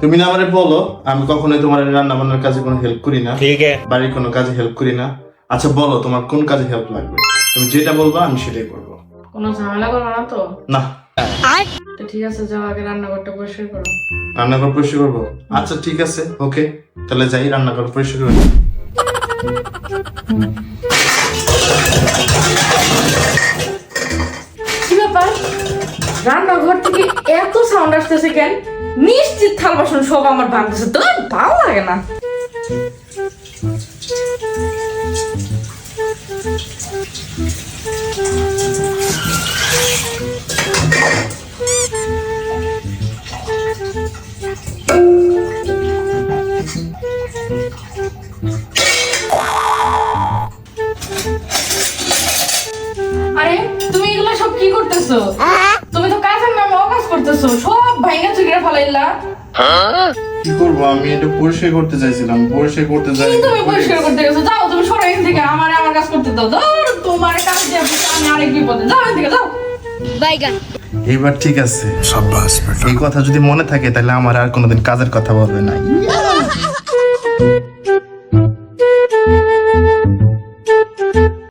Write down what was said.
তুমি না আমারে বলো আমি কখনোই তোমার রান্না বান্নার কাজে কোনো হেল্প করি না, ठीक है। বাড়ির কোনো কাজে হেল্প করি না। আচ্ছা বলো তোমার কোন কাজে হেল্প লাগবে, তুমি যেটা বলবা আমি সেটাই করবো। কোনো ঝামেলা করবো না তো? না। তো ঠিক আছে, যাও আগে রান্নাঘরটা পরিষ্কার করো। রান্নাঘর পরিষ্কার করবো? আচ্ছা ঠিক আছে, ওকে, তাহলে যাই রান্নাঘর পরিষ্কার করবো। কি ব্যাপার, রান্নাঘর থেকে এত সাউন্ড আসতেছে কেন? নিশ্চিত থাল বাসন সব আমার ভাঙতেছে, তো ভালো লাগে না। আরে তুমি এগুলো সব কি করতেছো? তুমি তো কাজের নামে অকাজ করতেছো, সব ভাঙা চুকিয়ে ফেলাইলা। কি করবো, আমি এটা পরিষ্কার করতে চাইছিলাম, পরিষ্কার করতে যাই। কি তুমি পরিষ্কার করতে গেছো? যাও তুমি সরো এখান থেকে, আমার কাজ করতে দাও। ধর তোমার কাজ দিয়ে আমি আরেক বিপদে, যাও এখান থেকে যাও। বাইগান। এইবার ঠিক আছে, এই কথা যদি মনে থাকে তাহলে আমার আর কোনোদিন কাজের কথা বলবে না।